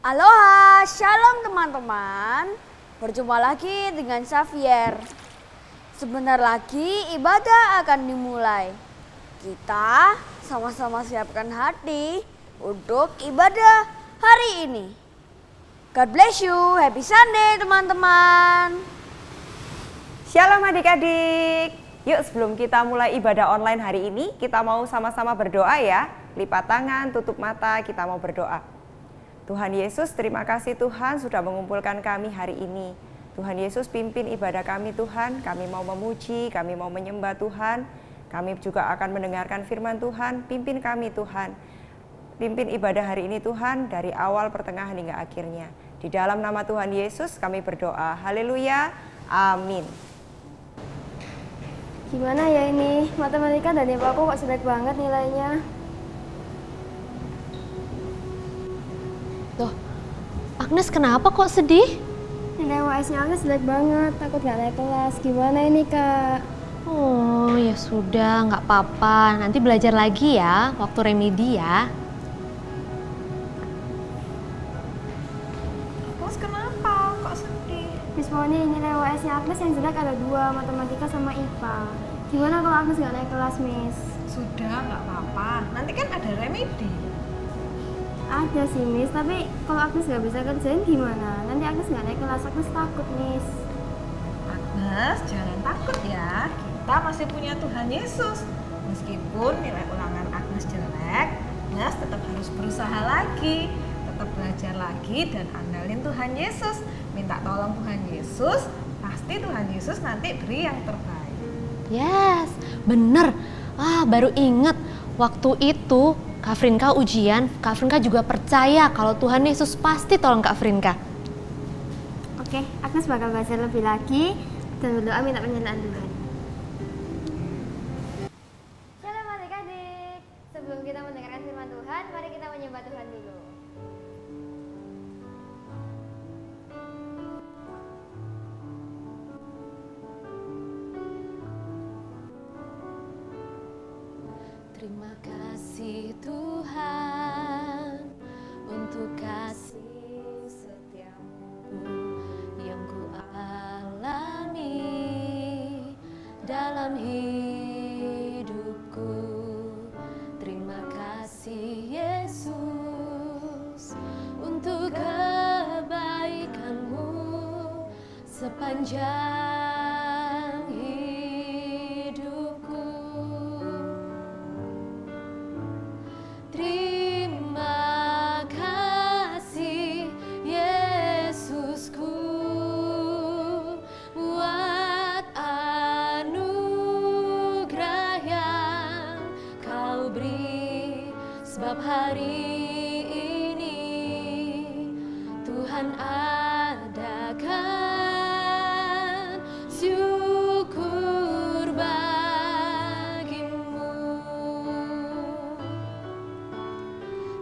Aloha, shalom teman-teman. Berjumpa lagi dengan Xavier. Sebentar lagi ibadah akan dimulai. Kita sama-sama siapkan hati untuk ibadah hari ini. God bless you, happy Sunday teman-teman. Shalom adik-adik. Yuk sebelum kita mulai ibadah online hari ini, kita mau sama-sama berdoa ya. Lipat tangan, tutup mata, kita mau berdoa. Tuhan Yesus, terima kasih Tuhan sudah mengumpulkan kami hari ini. Tuhan Yesus pimpin ibadah kami Tuhan, kami mau memuji, kami mau menyembah Tuhan. Kami juga akan mendengarkan firman Tuhan, pimpin kami Tuhan. Pimpin ibadah hari ini Tuhan dari awal, pertengahan hingga akhirnya. Di dalam nama Tuhan Yesus kami berdoa, haleluya, amin. Gimana ya ini, matematika dan IPA aku kok jelek banget nilainya. Loh, Agnes kenapa kok sedih? Nilai UAS-nya Agnes jelek banget, takut gak naik kelas. Gimana ini kak? Oh ya sudah, nggak apa-apa. Nanti belajar lagi ya, waktu remedi ya. Agnes kenapa? Kok sedih? Miss Moni, nilai UAS-nya Agnes yang jelek ada 2, matematika sama IPA. Gimana kalau Agnes gak naik kelas, Miss? Sudah, nggak apa-apa. Nanti kan ada remedi. Ada sih, Miss, tapi kalau Agnes gak bisa kerjain gimana? Nanti Agnes gak naik kelas, Agnes takut, Miss. Agnes, jangan takut ya. Kita masih punya Tuhan Yesus. Meskipun nilai ulangan Agnes jelek, Agnes tetap harus berusaha lagi. Tetap belajar lagi dan andalin Tuhan Yesus. Minta tolong Tuhan Yesus, pasti Tuhan Yesus nanti beri yang terbaik. Yes, bener. Baru inget waktu itu Kak Frinka ujian, Kak Frinka juga percaya kalau Tuhan Yesus pasti tolong Kak Frinka. Oke, Agnes bakal belajar lebih lagi dan berdoa minta penyertaan Tuhan. Shalom adik-adik. Sebelum kita mendengarkan firman Tuhan, mari kita menyembah Tuhan dulu. Terima kasih Tuhan untuk kasih setiamu yang ku alami dalam hidupku. Terima kasih Yesus untuk kebaikanmu sepanjang hidupku. Terima kasih Yesusku buat anugerah yang kau beri, sebab hari ini Tuhan adakan syukur bagimu.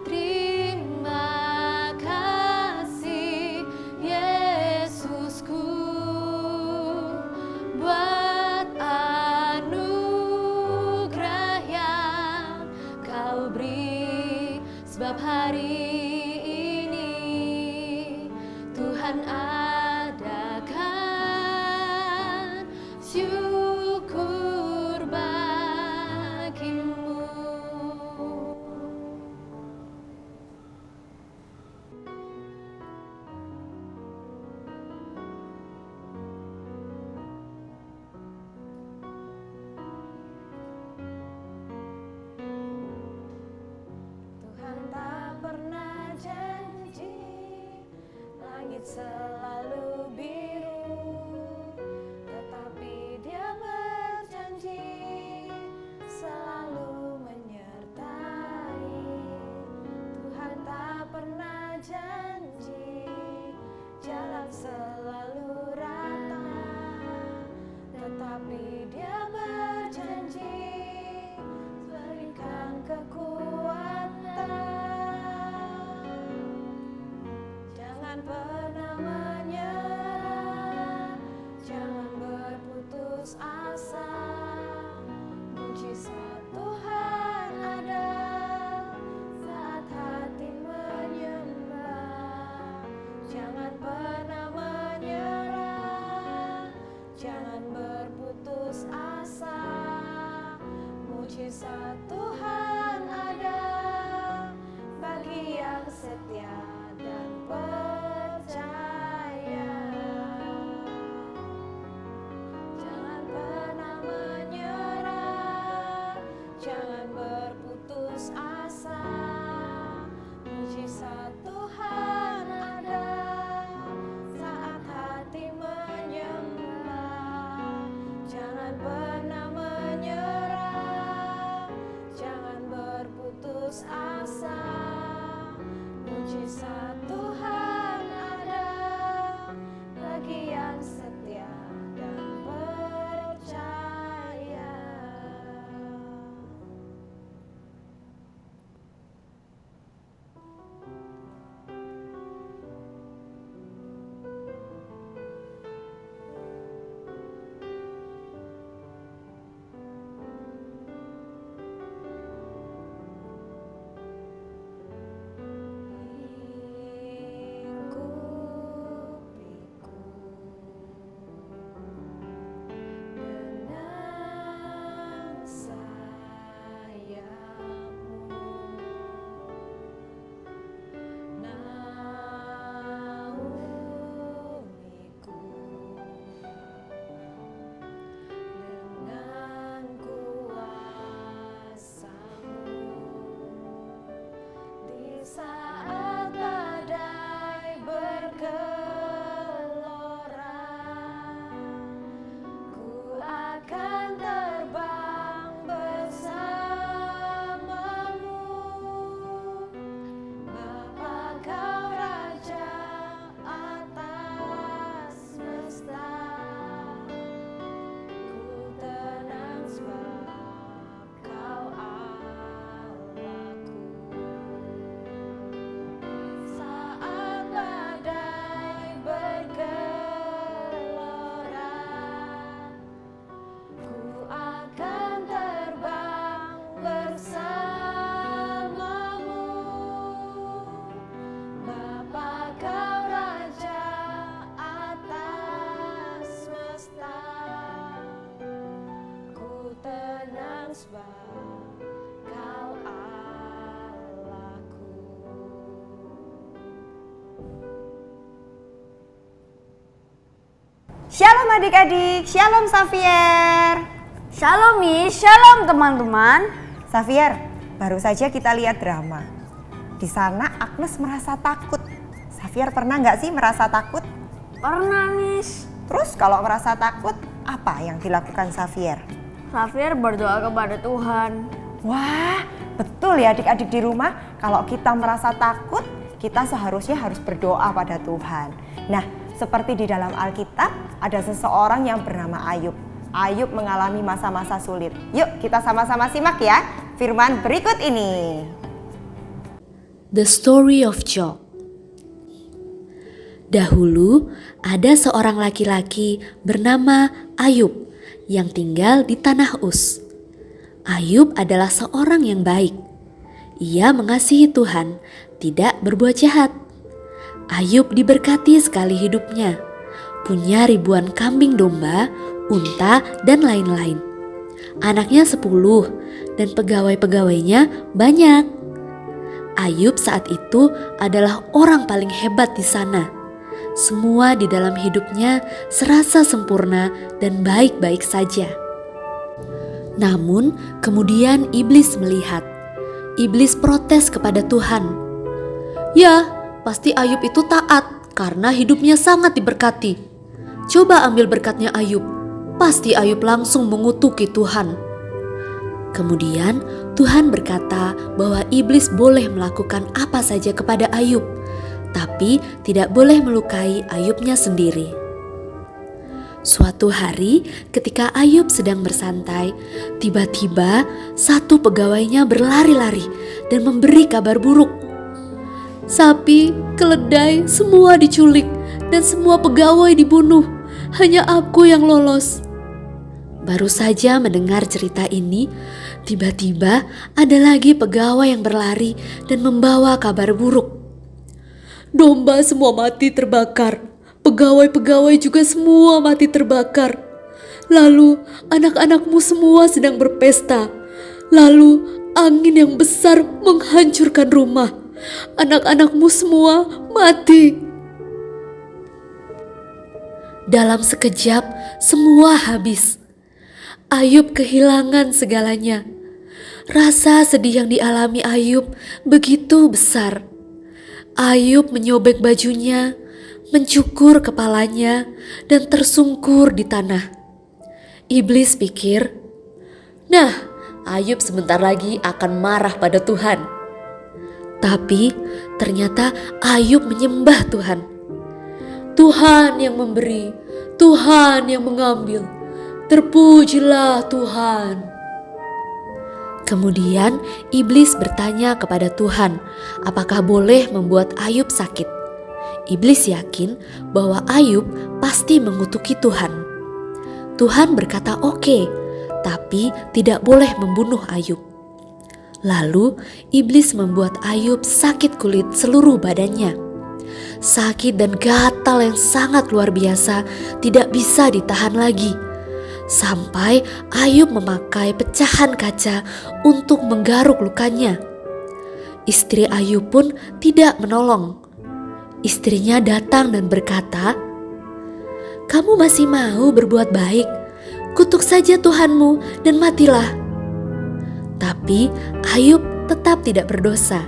Terima kasih Yesusku buat anugerah yang kau beri, sebab hari ini Tuhan adakan syukur bagimu. Tuhan tak pernah janji, langit selalu biru, tetapi Dia berjanji selalu menyertai. Tuhan tak pernah janji, jalan selalu rata, tetapi Dia berjanji berikan kekuatan. Jangan pernah menyerah, jangan berputus asa. Mujizat Tuhan ada saat hati menyembah. Shalom adik-adik, shalom Xavier. Shalom Miss, shalom teman-teman. Xavier, baru saja kita lihat drama. Di sana Agnes merasa takut. Xavier pernah nggak sih merasa takut? Pernah Miss. Terus kalau merasa takut, apa yang dilakukan Xavier? Xavier berdoa kepada Tuhan. Wah, betul ya adik-adik di rumah. Kalau kita merasa takut, kita seharusnya harus berdoa pada Tuhan. Nah, seperti di dalam Alkitab, ada seseorang yang bernama Ayub. Ayub mengalami masa-masa sulit. Yuk kita sama-sama simak ya firman berikut ini. The Story of Job. Dahulu ada seorang laki-laki bernama Ayub yang tinggal di tanah Uz. Ayub adalah seorang yang baik. Ia mengasihi Tuhan, tidak berbuat jahat. Ayub diberkati sekali hidupnya, punya ribuan kambing domba, unta, dan lain-lain. Anaknya 10 dan pegawai-pegawainya banyak. Ayub saat itu adalah orang paling hebat di sana. Semua di dalam hidupnya serasa sempurna dan baik-baik saja. Namun kemudian iblis melihat. Iblis protes kepada Tuhan. Ya, pasti Ayub itu taat karena hidupnya sangat diberkati. Coba ambil berkatnya Ayub. Pasti Ayub langsung mengutuki Tuhan. Kemudian Tuhan berkata bahwa iblis boleh melakukan apa saja kepada Ayub, tapi tidak boleh melukai Ayubnya sendiri. Suatu hari ketika Ayub sedang bersantai, tiba-tiba satu pegawainya berlari-lari dan memberi kabar buruk. Sapi, keledai, semua diculik dan semua pegawai dibunuh. Hanya aku yang lolos. Baru saja mendengar cerita ini, tiba-tiba ada lagi pegawai yang berlari dan membawa kabar buruk. Domba semua mati terbakar, pegawai-pegawai juga semua mati terbakar. Lalu anak-anakmu semua sedang berpesta. Lalu angin yang besar menghancurkan rumah. Anak-anakmu semua mati. Dalam sekejap semua habis. Ayub kehilangan segalanya. Rasa sedih yang dialami Ayub begitu besar. Ayub menyobek bajunya, mencukur kepalanya, dan tersungkur di tanah. Iblis pikir, nah, Ayub sebentar lagi akan marah pada Tuhan. Tapi ternyata Ayub menyembah Tuhan. Tuhan yang memberi, Tuhan yang mengambil. Terpujilah Tuhan. Kemudian iblis bertanya kepada Tuhan, apakah boleh membuat Ayub sakit? Iblis yakin bahwa Ayub pasti mengutuki Tuhan. Tuhan berkata oke, tapi tidak boleh membunuh Ayub. Lalu iblis membuat Ayub sakit kulit seluruh badannya. Sakit dan gatal yang sangat luar biasa, tidak bisa ditahan lagi. Sampai Ayub memakai pecahan kaca untuk menggaruk lukanya. Istri Ayub pun tidak menolong. Istrinya datang dan berkata, "Kamu masih mau berbuat baik? Kutuk saja Tuhanmu dan matilah." Tapi Ayub tetap tidak berdosa.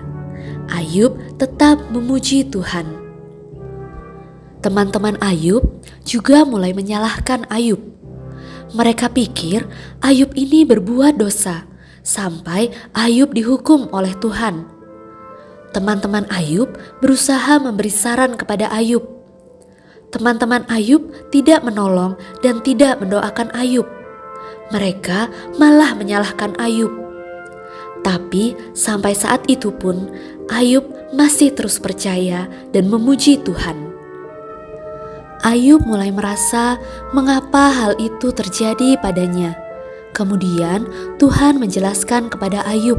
Ayub tetap memuji Tuhan. Teman-teman Ayub juga mulai menyalahkan Ayub. Mereka pikir Ayub ini berbuat dosa sampai Ayub dihukum oleh Tuhan. Teman-teman Ayub berusaha memberi saran kepada Ayub. Teman-teman Ayub tidak menolong dan tidak mendoakan Ayub. Mereka malah menyalahkan Ayub. Tapi sampai saat itu pun Ayub masih terus percaya dan memuji Tuhan. Ayub mulai merasa mengapa hal itu terjadi padanya. Kemudian Tuhan menjelaskan kepada Ayub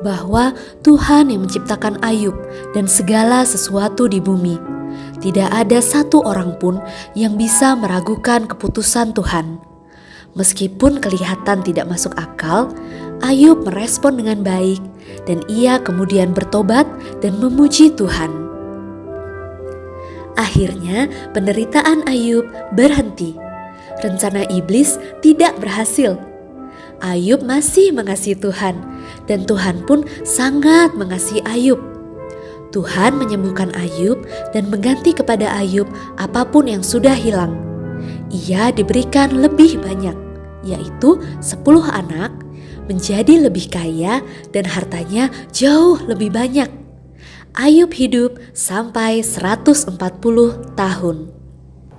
bahwa Tuhan yang menciptakan Ayub dan segala sesuatu di bumi. Tidak ada satu orang pun yang bisa meragukan keputusan Tuhan. Meskipun kelihatan tidak masuk akal, Ayub merespon dengan baik dan ia kemudian bertobat dan memuji Tuhan. Akhirnya, penderitaan Ayub berhenti. Rencana iblis tidak berhasil. Ayub masih mengasihi Tuhan, dan Tuhan pun sangat mengasihi Ayub. Tuhan menyembuhkan Ayub dan mengganti kepada Ayub apapun yang sudah hilang. Ia diberikan lebih banyak, yaitu 10 anak, menjadi lebih kaya dan hartanya jauh lebih banyak. Ayub hidup sampai 140 tahun.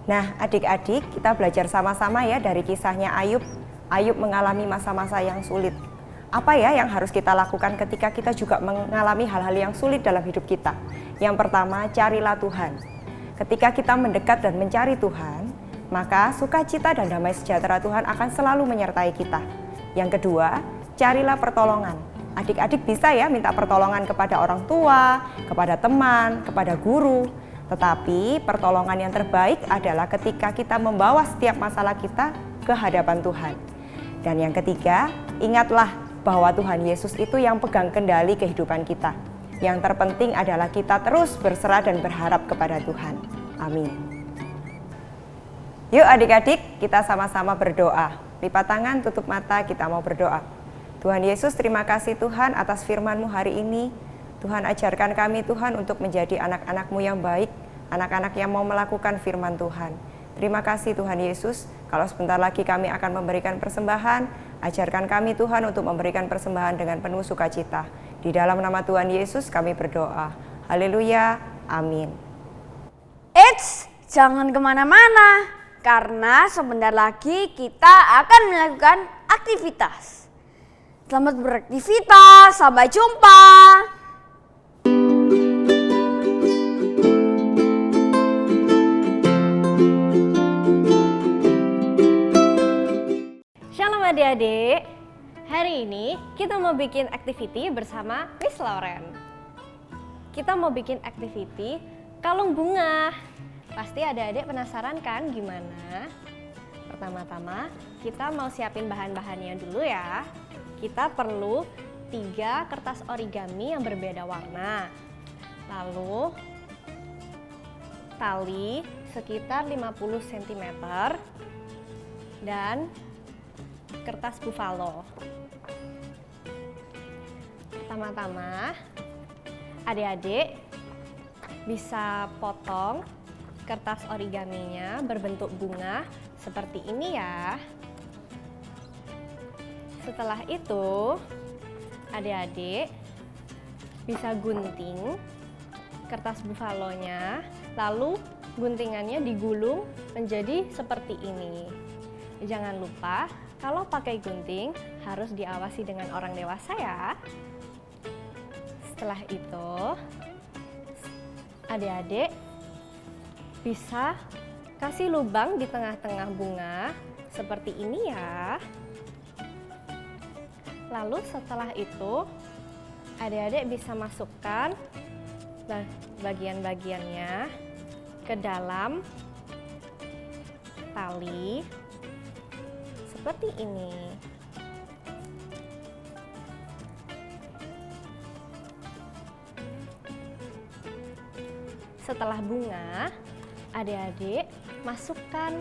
Nah, adik-adik, kita belajar sama-sama ya dari kisahnya Ayub. Ayub mengalami masa-masa yang sulit. Apa ya yang harus kita lakukan ketika kita juga mengalami hal-hal yang sulit dalam hidup kita? Yang pertama, carilah Tuhan. Ketika kita mendekat dan mencari Tuhan, maka sukacita dan damai sejahtera Tuhan akan selalu menyertai kita. Yang kedua, carilah pertolongan. Adik-adik bisa ya minta pertolongan kepada orang tua, kepada teman, kepada guru. Tetapi pertolongan yang terbaik adalah ketika kita membawa setiap masalah kita ke hadapan Tuhan. Dan yang ketiga, ingatlah bahwa Tuhan Yesus itu yang pegang kendali kehidupan kita. Yang terpenting adalah kita terus berserah dan berharap kepada Tuhan. Amin. Yuk adik-adik, kita sama-sama berdoa. Lipat tangan, tutup mata, kita mau berdoa. Tuhan Yesus, terima kasih Tuhan atas firman-Mu hari ini. Tuhan, ajarkan kami Tuhan untuk menjadi anak-anak-Mu yang baik, anak-anak yang mau melakukan firman Tuhan. Terima kasih Tuhan Yesus, kalau sebentar lagi kami akan memberikan persembahan, ajarkan kami Tuhan untuk memberikan persembahan dengan penuh sukacita. Di dalam nama Tuhan Yesus kami berdoa. Haleluya, amin. Eits, jangan kemana-mana, karena sebentar lagi kita akan melakukan aktivitas. Selamat beraktivitas, sampai jumpa. Shalom adik-adik, hari ini kita mau bikin activity bersama Miss Lauren. Kita mau bikin activity kalung bunga. Pasti adik-adik penasaran kan gimana? Pertama-tama kita mau siapin bahan-bahannya dulu ya. Kita perlu 3 kertas origami yang berbeda warna. Lalu tali sekitar 50 cm dan kertas buffalo. Pertama-tama adik-adik bisa potong kertas origaminya berbentuk bunga seperti ini ya. Setelah itu adik-adik bisa gunting kertas buffalonya, lalu guntingannya digulung menjadi seperti ini. Jangan lupa kalau pakai gunting harus diawasi dengan orang dewasa ya. Setelah itu adik-adik bisa kasih lubang di tengah-tengah bunga seperti ini ya. Lalu setelah itu adik-adik bisa masukkan bagian-bagiannya ke dalam tali seperti ini. Setelah bunga, adik-adik masukkan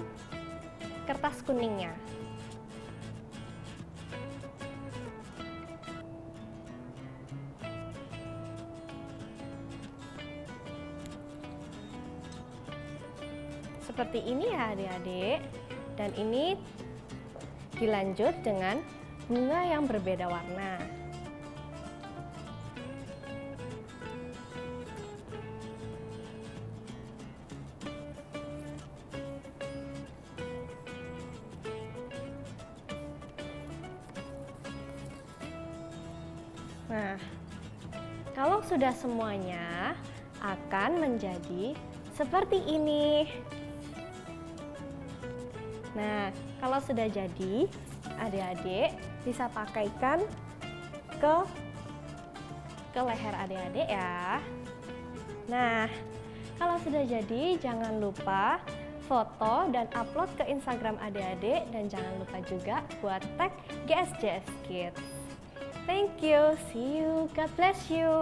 kertas kuningnya. Seperti ini ya adik-adik, dan ini dilanjut dengan bunga yang berbeda warna. Nah, kalau sudah semuanya akan menjadi seperti ini. Nah, kalau sudah jadi, adik-adik bisa pakaikan ke leher adik-adik ya. Nah, kalau sudah jadi, jangan lupa foto dan upload ke Instagram adik-adik, dan jangan lupa juga buat tag GSJS Kids. Thank you, see you, God bless you.